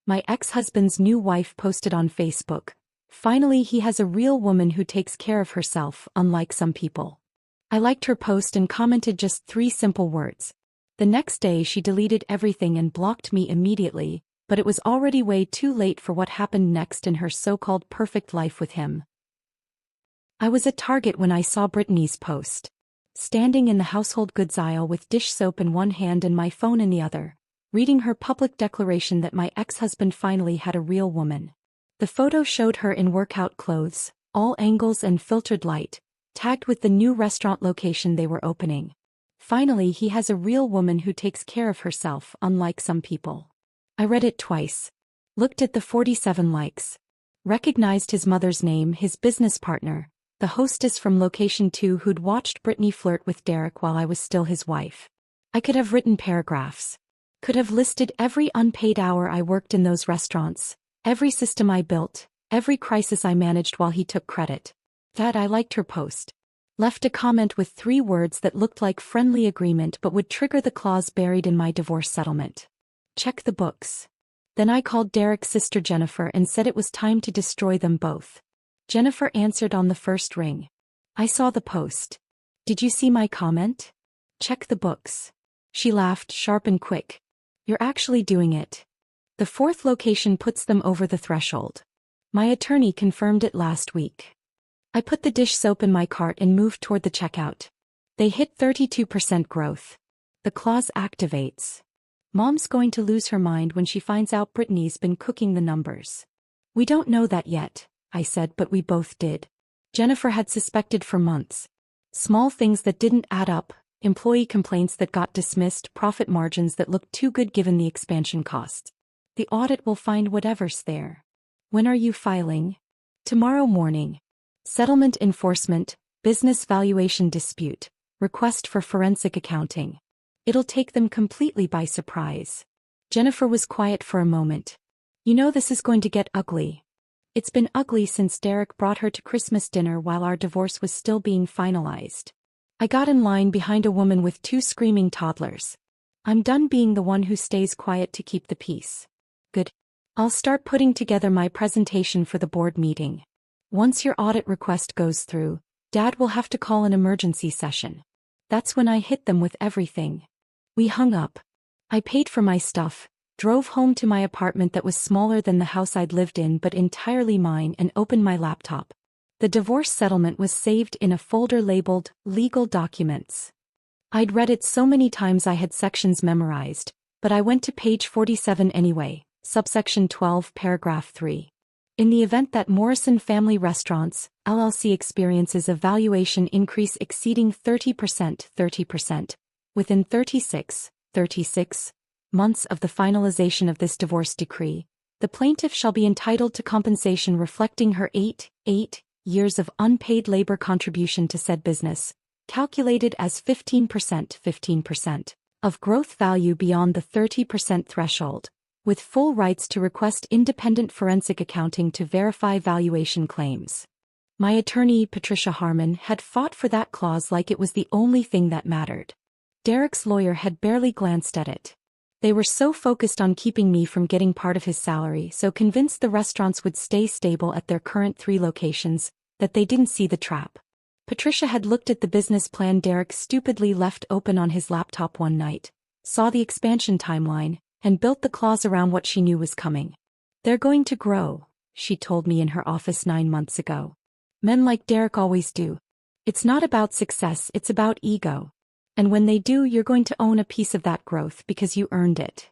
My ex-husband's new wife posted on Facebook. Finally, he has a real woman who takes care of herself, unlike some people. I liked her post and commented just 3 simple words. The next day she deleted everything and blocked me immediately, but it was already way too late for what happened next in her so-called perfect life with him. I was at Target when I saw Brittany's post. Standing in the household goods aisle with dish soap in one hand and my phone in the other, reading her public declaration that my ex-husband finally had a real woman. The photo showed her in workout clothes, all angles and filtered light, tagged with the new restaurant location they were opening. Finally, he has a real woman who takes care of herself, unlike some people. I read it twice. Looked at the 47 likes. Recognized his mother's name, his business partner, the hostess from Location 2 who'd watched Brittany flirt with Derek while I was still his wife. I could have written paragraphs. Could have listed every unpaid hour I worked in those restaurants, every system I built, every crisis I managed while he took credit. That I liked her post. Left a comment with 3 words that looked like friendly agreement but would trigger the clause buried in my divorce settlement. Check the books. Then I called Derek's sister Jennifer and said it was time to destroy them both. Jennifer answered on the first ring. I saw the post. Did you see my comment? Check the books. She laughed, sharp and quick. You're actually doing it. The 4th location puts them over the threshold. My attorney confirmed it last week. I put the dish soap in my cart and moved toward the checkout. They hit 32% growth. The clause activates. Mom's going to lose her mind when she finds out Brittany's been cooking the numbers. We don't know that yet, I said, but we both did. Jennifer had suspected for months. Small things that didn't add up, employee complaints that got dismissed, profit margins that looked too good given the expansion costs. The audit will find whatever's there. When are you filing? Tomorrow morning. Settlement enforcement, business valuation dispute, request for forensic accounting. It'll take them completely by surprise. Jennifer was quiet for a moment. You know this is going to get ugly. It's been ugly since Derek brought her to Christmas dinner while our divorce was still being finalized. I got in line behind a woman with 2 screaming toddlers. I'm done being the one who stays quiet to keep the peace. Good. I'll start putting together my presentation for the board meeting. Once your audit request goes through, Dad will have to call an emergency session. That's when I hit them with everything. We hung up. I paid for my stuff, drove home to my apartment that was smaller than the house I'd lived in but entirely mine, and opened my laptop. The divorce settlement was saved in a folder labeled Legal Documents. I'd read it so many times I had sections memorized, but I went to page 47 anyway, subsection 12, paragraph 3. In the event that Morrison Family Restaurants, LLC experiences a valuation increase exceeding 30%, within 36 months of the finalization of this divorce decree, the plaintiff shall be entitled to compensation reflecting her 8 years of unpaid labor contribution to said business, calculated as 15% of growth value beyond the 30% threshold, with full rights to request independent forensic accounting to verify valuation claims. My attorney, Patricia Harmon, had fought for that clause like it was the only thing that mattered. Derek's lawyer had barely glanced at it. They were so focused on keeping me from getting part of his salary, so convinced the restaurants would stay stable at their current 3 locations, that they didn't see the trap. Patricia had looked at the business plan Derek stupidly left open on his laptop one night, saw the expansion timeline, and built the clause around what she knew was coming. They're going to grow, she told me in her office 9 months ago. Men like Derek always do. It's not about success, it's about ego. And when they do, you're going to own a piece of that growth because you earned it.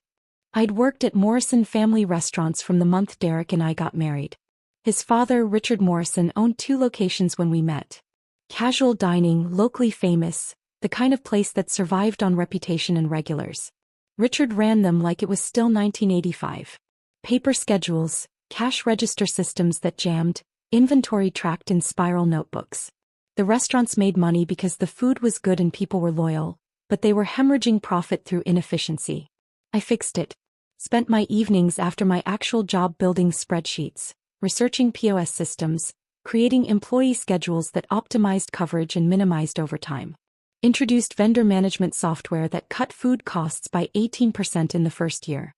I'd worked at Morrison Family Restaurants from the month Derek and I got married. His father, Richard Morrison, owned 2 locations when we met. Casual dining, locally famous, the kind of place that survived on reputation and regulars. Richard ran them like it was still 1985. Paper schedules, cash register systems that jammed, inventory tracked in spiral notebooks. The restaurants made money because the food was good and people were loyal, but they were hemorrhaging profit through inefficiency. I fixed it. Spent my evenings after my actual job building spreadsheets, researching POS systems, creating employee schedules that optimized coverage and minimized overtime. Introduced vendor management software that cut food costs by 18% in the first year.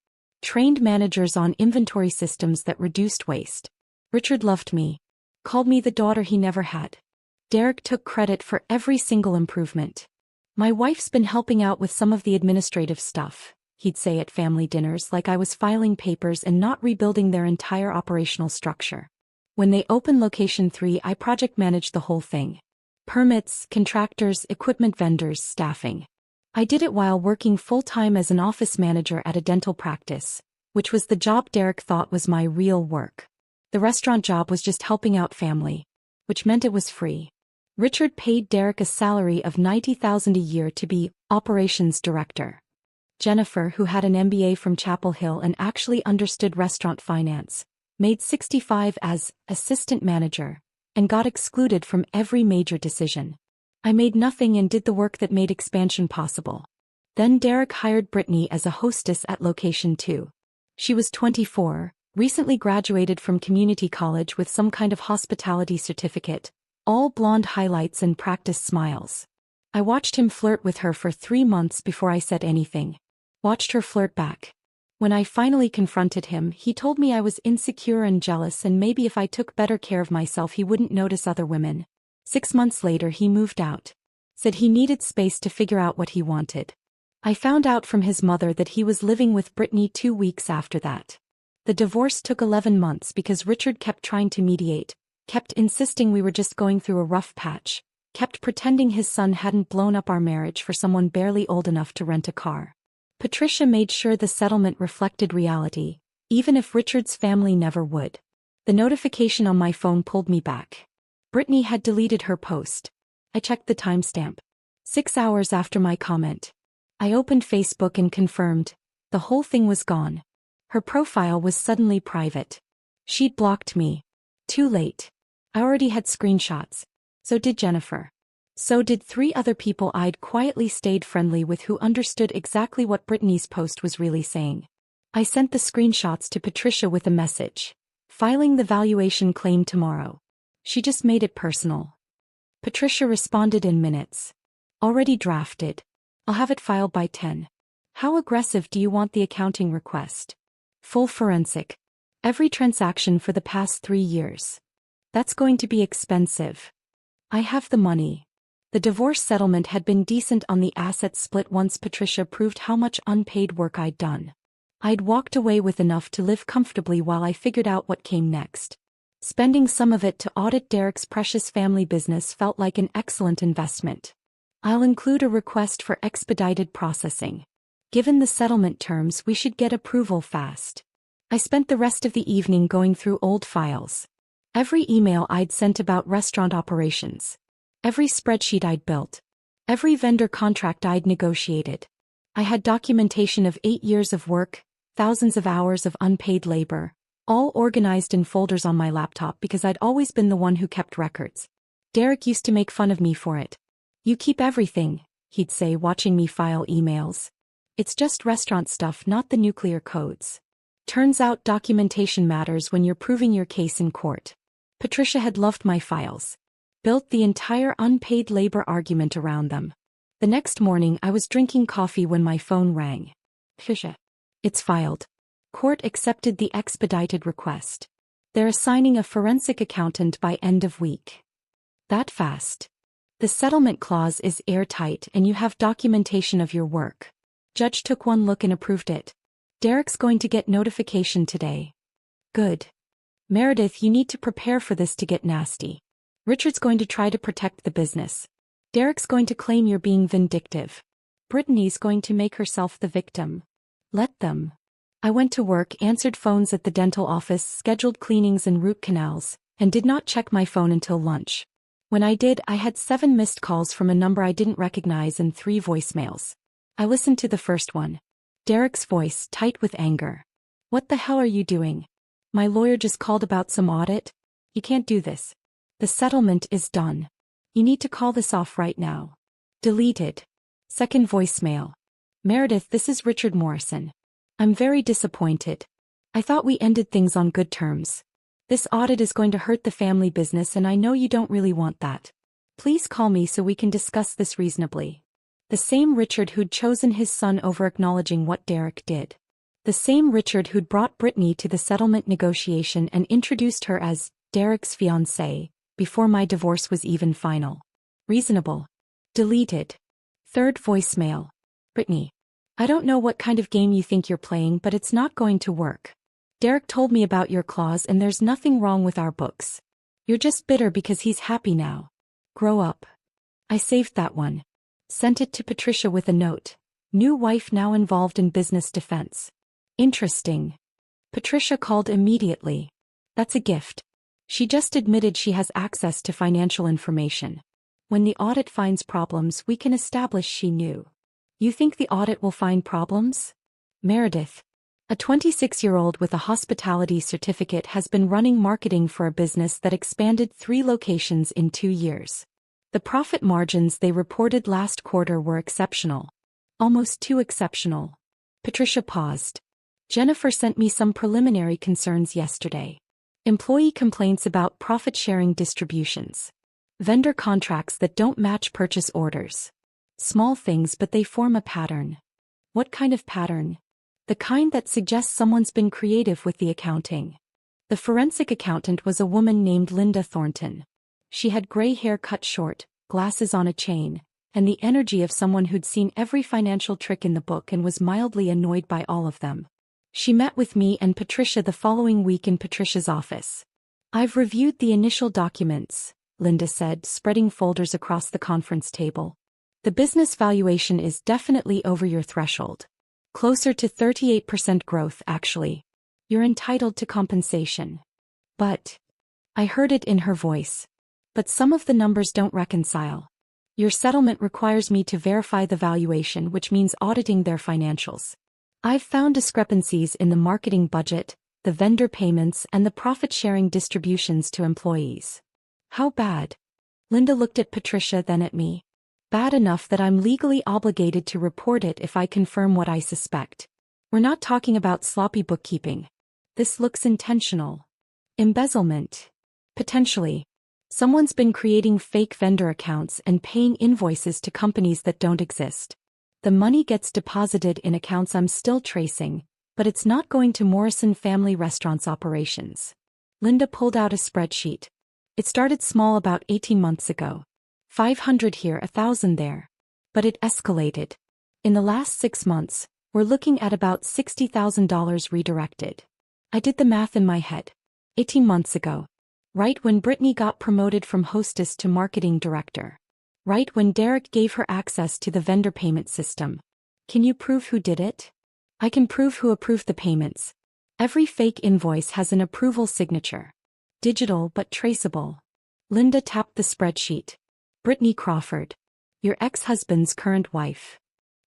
Trained managers on inventory systems that reduced waste. Richard loved me. Called me the daughter he never had. Derek took credit for every single improvement. My wife's been helping out with some of the administrative stuff, he'd say at family dinners, like I was filing papers and not rebuilding their entire operational structure. When they opened Location 3, I project managed the whole thing. Permits, contractors, equipment vendors, staffing. I did it while working full-time as an office manager at a dental practice, which was the job Derek thought was my real work. The restaurant job was just helping out family, which meant it was free. Richard paid Derek a salary of $90,000 a year to be operations director. Jennifer, who had an MBA from Chapel Hill and actually understood restaurant finance, made $65,000 as assistant manager and got excluded from every major decision. I made nothing and did the work that made expansion possible. Then Derek hired Brittany as a hostess at Location 2. She was 24, recently graduated from community college with some kind of hospitality certificate, all blonde highlights and practiced smiles. I watched him flirt with her for 3 months before I said anything. Watched her flirt back. When I finally confronted him, he told me I was insecure and jealous and maybe if I took better care of myself he wouldn't notice other women. 6 months later he moved out. Said he needed space to figure out what he wanted. I found out from his mother that he was living with Brittany 2 weeks after that. The divorce took 11 months because Richard kept trying to mediate, kept insisting we were just going through a rough patch, kept pretending his son hadn't blown up our marriage for someone barely old enough to rent a car. Patricia made sure the settlement reflected reality, even if Richard's family never would. The notification on my phone pulled me back. Brittany had deleted her post. I checked the timestamp. 6 hours after my comment. I opened Facebook and confirmed. The whole thing was gone. Her profile was suddenly private. She'd blocked me. Too late. I already had screenshots. So did Jennifer. So did 3 other people I'd quietly stayed friendly with who understood exactly what Brittany's post was really saying. I sent the screenshots to Patricia with a message. Filing the valuation claim tomorrow. She just made it personal. Patricia responded in minutes. Already drafted. I'll have it filed by 10. How aggressive do you want the accounting request? Full forensic. Every transaction for the past 3 years. That's going to be expensive. I have the money. The divorce settlement had been decent on the asset split once Patricia proved how much unpaid work I'd done. I'd walked away with enough to live comfortably while I figured out what came next. Spending some of it to audit Derek's precious family business felt like an excellent investment. I'll include a request for expedited processing. Given the settlement terms, we should get approval fast. I spent the rest of the evening going through old files. Every email I'd sent about restaurant operations. Every spreadsheet I'd built. Every vendor contract I'd negotiated. I had documentation of 8 years of work, thousands of hours of unpaid labor, all organized in folders on my laptop because I'd always been the one who kept records. Derek used to make fun of me for it. You keep everything, he'd say, watching me file emails. It's just restaurant stuff, not the nuclear codes. Turns out documentation matters when you're proving your case in court. Patricia had loved my files. Built the entire unpaid labor argument around them. The next morning I was drinking coffee when my phone rang. Patricia. It's filed. Court accepted the expedited request. They're assigning a forensic accountant by end of week. That fast. The settlement clause is airtight and you have documentation of your work. Judge took one look and approved it. Derek's going to get notification today. Good. Meredith, you need to prepare for this to get nasty. Richard's going to try to protect the business. Derek's going to claim you're being vindictive. Brittany's going to make herself the victim. Let them. I went to work, answered phones at the dental office, scheduled cleanings and root canals, and did not check my phone until lunch. When I did, I had 7 missed calls from a number I didn't recognize and 3 voicemails. I listened to the first one. Derek's voice, tight with anger. What the hell are you doing? My lawyer just called about some audit. You can't do this. The settlement is done. You need to call this off right now. Deleted. Second voicemail. Meredith, this is Richard Morrison. I'm very disappointed. I thought we ended things on good terms. This audit is going to hurt the family business and I know you don't really want that. Please call me so we can discuss this reasonably. The same Richard who'd chosen his son over acknowledging what Derek did. The same Richard who'd brought Brittany to the settlement negotiation and introduced her as Derek's fiancée before my divorce was even final. Reasonable. Deleted. Third voicemail. Brittany. I don't know what kind of game you think you're playing, but it's not going to work. Derek told me about your clause and there's nothing wrong with our books. You're just bitter because he's happy now. Grow up. I saved that one. Sent it to Patricia with a note. New wife now involved in business defense. Interesting. Patricia called immediately. That's a gift. She just admitted she has access to financial information. When the audit finds problems, we can establish she knew. You think the audit will find problems? Meredith. A 26-year-old with a hospitality certificate has been running marketing for a business that expanded 3 locations in 2 years. The profit margins they reported last quarter were exceptional. Almost too exceptional. Patricia paused. Jennifer sent me some preliminary concerns yesterday. Employee complaints about profit-sharing distributions. Vendor contracts that don't match purchase orders. Small things, but they form a pattern. What kind of pattern? The kind that suggests someone's been creative with the accounting. The forensic accountant was a woman named Linda Thornton. She had gray hair cut short, glasses on a chain, and the energy of someone who'd seen every financial trick in the book and was mildly annoyed by all of them. She met with me and Patricia the following week in Patricia's office. I've reviewed the initial documents, Linda said, spreading folders across the conference table. The business valuation is definitely over your threshold. Closer to 38% growth, actually. You're entitled to compensation. But, I heard it in her voice. But some of the numbers don't reconcile. Your settlement requires me to verify the valuation, which means auditing their financials. I've found discrepancies in the marketing budget, the vendor payments, and the profit-sharing distributions to employees. How bad? Linda looked at Patricia, then at me. Bad enough that I'm legally obligated to report it if I confirm what I suspect. We're not talking about sloppy bookkeeping. This looks intentional. Embezzlement. Potentially. Someone's been creating fake vendor accounts and paying invoices to companies that don't exist. The money gets deposited in accounts I'm still tracing, but it's not going to Morrison Family Restaurants operations. Linda pulled out a spreadsheet. It started small about 18 months ago. 500 here, 1,000 there. But it escalated. In the last 6 months, we're looking at about $60,000 redirected. I did the math in my head. 18 months ago. Right when Brittany got promoted from hostess to marketing director. Right when Derek gave her access to the vendor payment system. Can you prove who did it? I can prove who approved the payments. Every fake invoice has an approval signature. Digital but traceable. Linda tapped the spreadsheet. Brittany Crawford. Your ex-husband's current wife.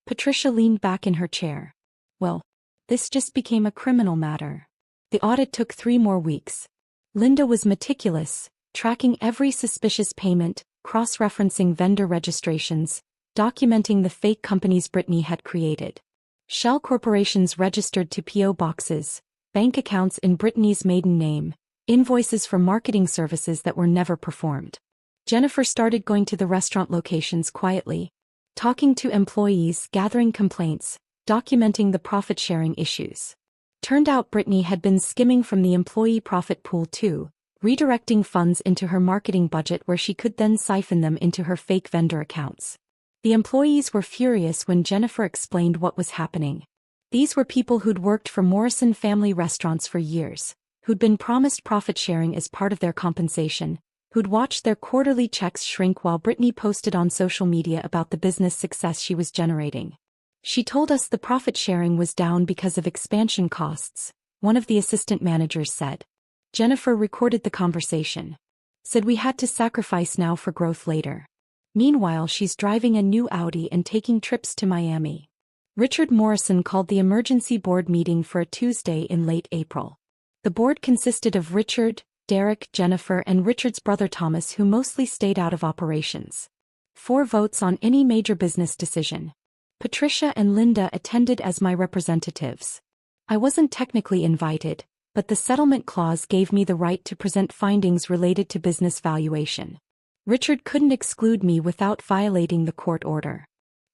Patricia leaned back in her chair. Well, this just became a criminal matter. The audit took 3 more weeks. Linda was meticulous, tracking every suspicious payment, cross-referencing vendor registrations, documenting the fake companies Brittany had created. Shell corporations registered to P.O. boxes, bank accounts in Brittany's maiden name, invoices for marketing services that were never performed. Jennifer started going to the restaurant locations quietly, talking to employees, gathering complaints, documenting the profit-sharing issues. Turned out Brittany had been skimming from the employee profit pool too, redirecting funds into her marketing budget where she could then siphon them into her fake vendor accounts. The employees were furious when Jennifer explained what was happening. These were people who'd worked for Morrison Family Restaurants for years, who'd been promised profit sharing as part of their compensation, who'd watched their quarterly checks shrink while Brittany posted on social media about the business success she was generating. She told us the profit sharing was down because of expansion costs, one of the assistant managers said. Jennifer recorded the conversation. Said we had to sacrifice now for growth later. Meanwhile, she's driving a new Audi and taking trips to Miami. Richard Morrison called the emergency board meeting for a Tuesday in late April. The board consisted of Richard, Derek, Jennifer, and Richard's brother Thomas, who mostly stayed out of operations. 4 votes on any major business decision. Patricia and Linda attended as my representatives. I wasn't technically invited, but the settlement clause gave me the right to present findings related to business valuation. Richard couldn't exclude me without violating the court order.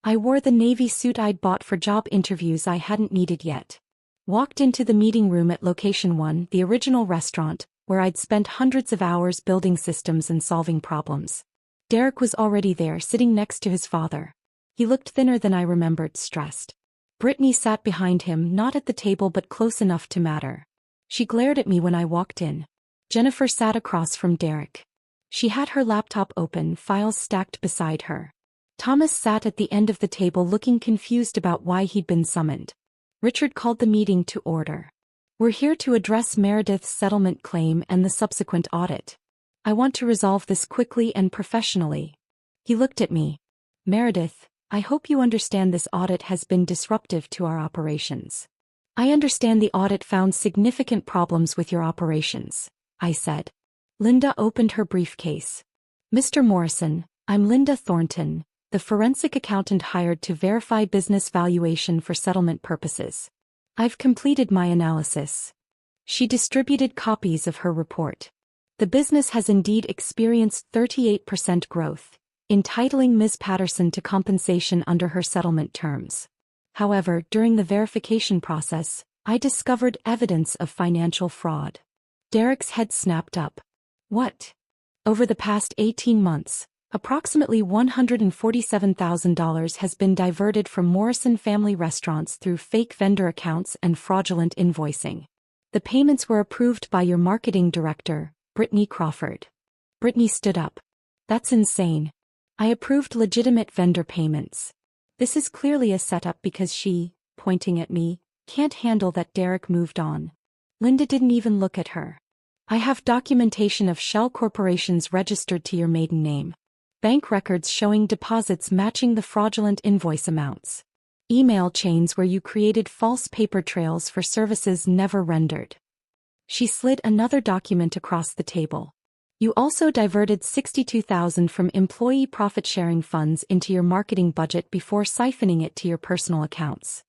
I wore the navy suit I'd bought for job interviews I hadn't needed yet. Walked into the meeting room at Location 1, the original restaurant, where I'd spent hundreds of hours building systems and solving problems. Derek was already there, sitting next to his father. He looked thinner than I remembered, stressed. Brittany sat behind him, not at the table but close enough to matter. She glared at me when I walked in. Jennifer sat across from Derek. She had her laptop open, files stacked beside her. Thomas sat at the end of the table looking confused about why he'd been summoned. Richard called the meeting to order. We're here to address Meredith's settlement claim and the subsequent audit. I want to resolve this quickly and professionally. He looked at me. Meredith, I hope you understand this audit has been disruptive to our operations. I understand the audit found significant problems with your operations, I said. Linda opened her briefcase. Mr. Morrison, I'm Linda Thornton, the forensic accountant hired to verify business valuation for settlement purposes. I've completed my analysis. She distributed copies of her report. The business has indeed experienced 38% growth, entitling Ms. Patterson to compensation under her settlement terms. However, during the verification process, I discovered evidence of financial fraud. Derek's head snapped up. What? Over the past 18 months, approximately $147,000 has been diverted from Morrison family restaurants through fake vendor accounts and fraudulent invoicing. The payments were approved by your marketing director, Brittany Crawford. Brittany stood up. That's insane. I approved legitimate vendor payments. This is clearly a setup because she, pointing at me, can't handle that Derek moved on. Linda didn't even look at her. I have documentation of shell corporations registered to your maiden name. Bank records showing deposits matching the fraudulent invoice amounts. Email chains where you created false paper trails for services never rendered. She slid another document across the table. You also diverted $62,000 from employee profit-sharing funds into your marketing budget before siphoning it to your personal accounts.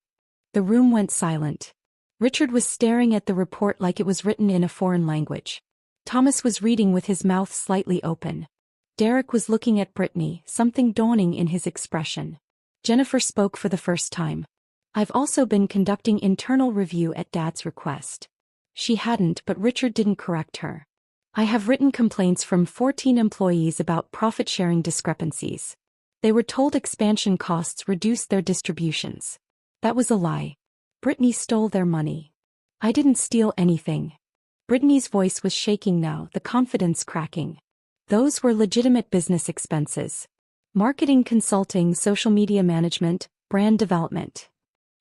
The room went silent. Richard was staring at the report like it was written in a foreign language. Thomas was reading with his mouth slightly open. Derek was looking at Brittany, something dawning in his expression. Jennifer spoke for the first time. I've also been conducting internal review at Dad's request. She hadn't, but Richard didn't correct her. I have written complaints from 14 employees about profit-sharing discrepancies. They were told expansion costs reduced their distributions. That was a lie. Brittany stole their money. I didn't steal anything. Brittany's voice was shaking now, the confidence cracking. Those were legitimate business expenses. Marketing consulting, social media management, brand development.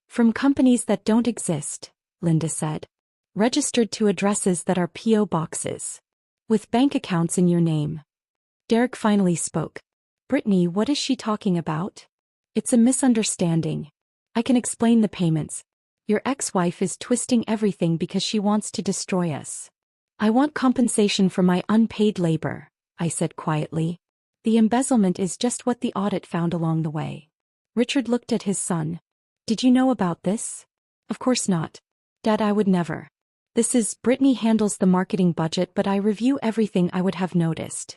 From companies that don't exist, Linda said. Registered to addresses that are P.O. boxes. With bank accounts in your name. Derek finally spoke. Brittany, what is she talking about? It's a misunderstanding. I can explain the payments. Your ex-wife is twisting everything because she wants to destroy us. I want compensation for my unpaid labor, I said quietly. The embezzlement is just what the audit found along the way. Richard looked at his son. Did you know about this? Of course not. Dad, I would never. Brittany handles the marketing budget, but I review everything. I would have noticed.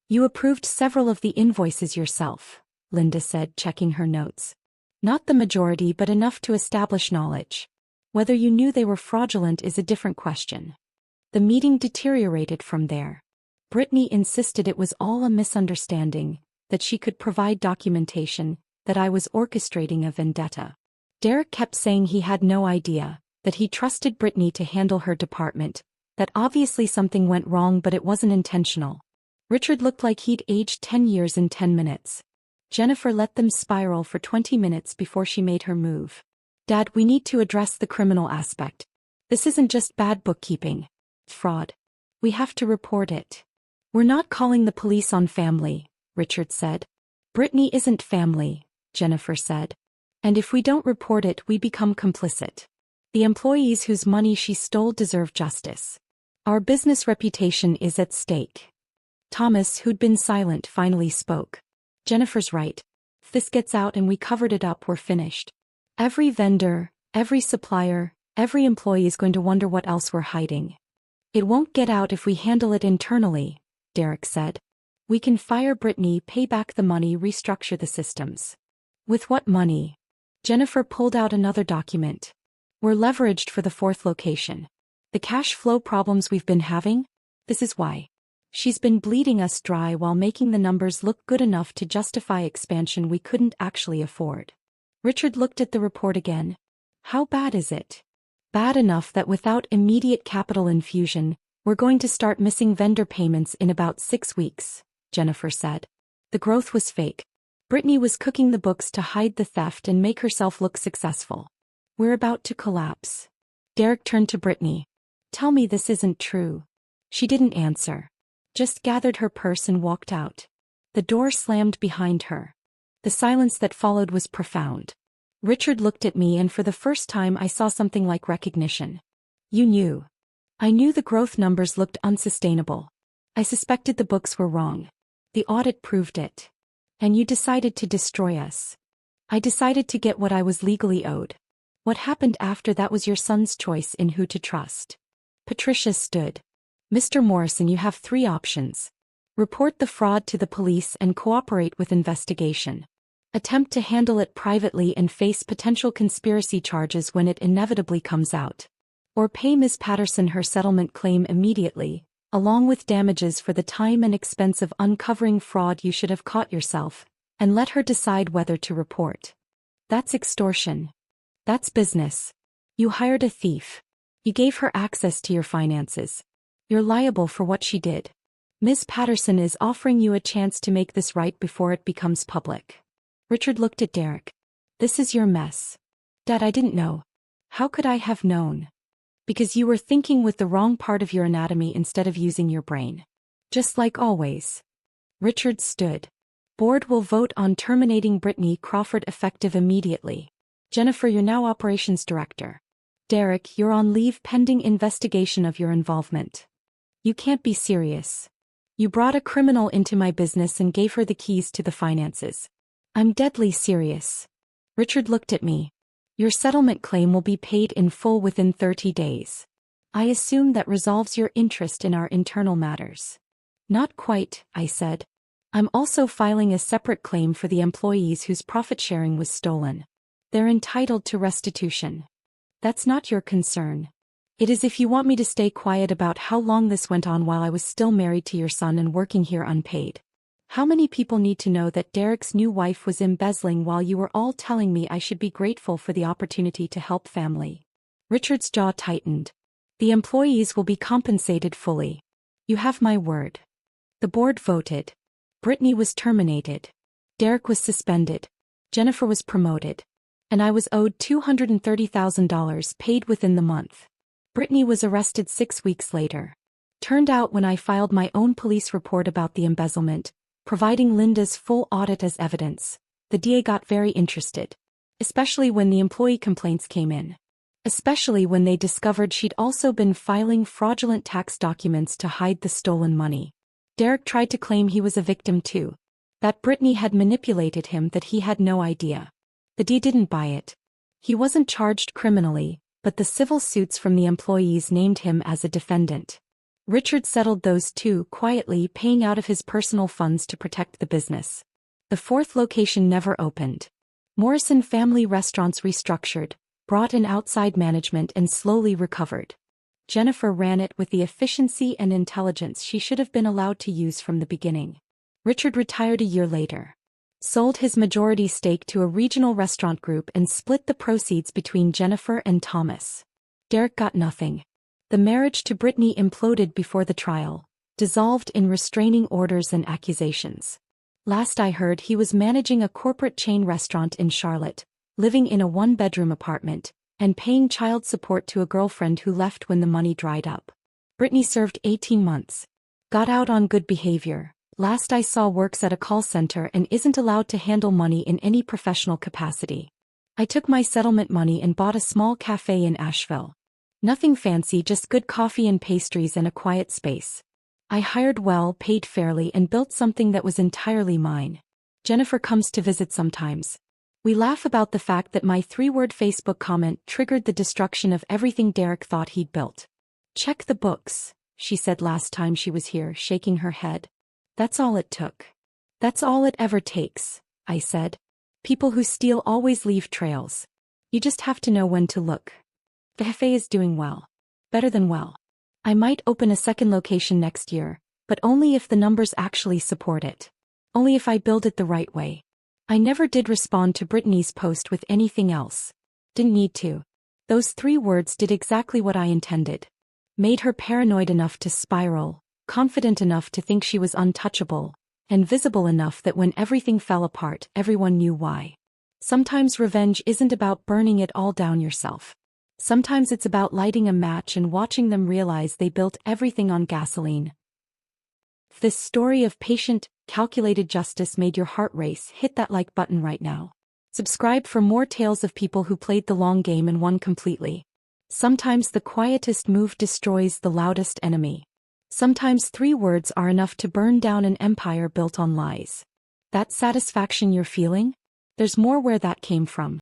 You approved several of the invoices yourself, Linda said, checking her notes. Not the majority, but enough to establish knowledge. Whether you knew they were fraudulent is a different question. The meeting deteriorated from there. Brittany insisted it was all a misunderstanding, that she could provide documentation, that I was orchestrating a vendetta. Derek kept saying he had no idea, that he trusted Brittany to handle her department, that obviously something went wrong but it wasn't intentional. Richard looked like he'd aged 10 years in 10 minutes. Jennifer let them spiral for 20 minutes before she made her move. Dad, we need to address the criminal aspect. This isn't just bad bookkeeping. Fraud. We have to report it. We're not calling the police on family, Richard said. Brittany isn't family, Jennifer said. And if we don't report it, we become complicit. The employees whose money she stole deserve justice. Our business reputation is at stake. Thomas, who'd been silent, finally spoke. Jennifer's right. If this gets out and we covered it up, we're finished. Every vendor, every supplier, every employee is going to wonder what else we're hiding. It won't get out if we handle it internally, Derek said. We can fire Brittany, pay back the money, restructure the systems. With what money? Jennifer pulled out another document. We're leveraged for the fourth location. The cash flow problems we've been having? This is why. She's been bleeding us dry while making the numbers look good enough to justify expansion we couldn't actually afford. Richard looked at the report again. How bad is it? Bad enough that without immediate capital infusion, we're going to start missing vendor payments in about 6 weeks, Jennifer said. The growth was fake. Brittany was cooking the books to hide the theft and make herself look successful. We're about to collapse. Derek turned to Brittany. Tell me this isn't true. She didn't answer. Just gathered her purse and walked out. The door slammed behind her. The silence that followed was profound. Richard looked at me, and for the first time I saw something like recognition. You knew. I knew the growth numbers looked unsustainable. I suspected the books were wrong. The audit proved it. And you decided to destroy us. I decided to get what I was legally owed. What happened after that was your son's choice in who to trust. Patricia stood. Mr. Morrison, you have 3 options. Report the fraud to the police and cooperate with investigation. Attempt to handle it privately and face potential conspiracy charges when it inevitably comes out. Or pay Ms. Patterson her settlement claim immediately, along with damages for the time and expense of uncovering fraud you should have caught yourself, and let her decide whether to report. That's extortion. That's business. You hired a thief. You gave her access to your finances. You're liable for what she did. Ms. Patterson is offering you a chance to make this right before it becomes public. Richard looked at Derek. This is your mess. Dad, I didn't know. How could I have known? Because you were thinking with the wrong part of your anatomy instead of using your brain. Just like always. Richard stood. Board will vote on terminating Brittany Crawford effective immediately. Jennifer, you're now operations director. Derek, you're on leave pending investigation of your involvement. You can't be serious. You brought a criminal into my business and gave her the keys to the finances. I'm deadly serious. Richard looked at me. Your settlement claim will be paid in full within 30 days. I assume that resolves your interest in our internal matters. Not quite, I said. I'm also filing a separate claim for the employees whose profit sharing was stolen. They're entitled to restitution. That's not your concern. It is if you want me to stay quiet about how long this went on while I was still married to your son and working here unpaid. How many people need to know that Derek's new wife was embezzling while you were all telling me I should be grateful for the opportunity to help family? Richard's jaw tightened. The employees will be compensated fully. You have my word. The board voted. Brittany was terminated. Derek was suspended. Jennifer was promoted. And I was owed $230,000 paid within the month. Brittany was arrested 6 weeks later. Turned out when I filed my own police report about the embezzlement, providing Linda's full audit as evidence, the DA got very interested. Especially when the employee complaints came in. Especially when they discovered she'd also been filing fraudulent tax documents to hide the stolen money. Derek tried to claim he was a victim too. That Brittany had manipulated him, that he had no idea. The DA didn't buy it. He wasn't charged criminally, but the civil suits from the employees named him as a defendant. Richard settled those two quietly, paying out of his personal funds to protect the business. The fourth location never opened. Morrison Family Restaurants restructured, brought in outside management and slowly recovered. Jennifer ran it with the efficiency and intelligence she should have been allowed to use from the beginning. Richard retired a year later. Sold his majority stake to a regional restaurant group and split the proceeds between Jennifer and Thomas. Derek got nothing. The marriage to Brittany imploded before the trial, dissolved in restraining orders and accusations. Last I heard, he was managing a corporate chain restaurant in Charlotte, living in a 1-bedroom apartment, and paying child support to a girlfriend who left when the money dried up. Brittany served 18 months. Got out on good behavior. Last I saw, works at a call center and isn't allowed to handle money in any professional capacity. I took my settlement money and bought a small cafe in Asheville. Nothing fancy, just good coffee and pastries and a quiet space. I hired well, paid fairly, and built something that was entirely mine. Jennifer comes to visit sometimes. We laugh about the fact that my 3-word Facebook comment triggered the destruction of everything Derek thought he'd built. Check the books, she said last time she was here, shaking her head. That's all it took. That's all it ever takes, I said. People who steal always leave trails. You just have to know when to look. The cafe is doing well. Better than well. I might open a second location next year, but only if the numbers actually support it. Only if I build it the right way. I never did respond to Brittany's post with anything else. Didn't need to. Those 3 words did exactly what I intended. Made her paranoid enough to spiral, confident enough to think she was untouchable, and visible enough that when everything fell apart, everyone knew why. Sometimes revenge isn't about burning it all down yourself. Sometimes it's about lighting a match and watching them realize they built everything on gasoline. If this story of patient, calculated justice made your heart race, hit that like button right now. Subscribe for more tales of people who played the long game and won completely. Sometimes the quietest move destroys the loudest enemy. Sometimes 3 words are enough to burn down an empire built on lies. That satisfaction you're feeling? There's more where that came from.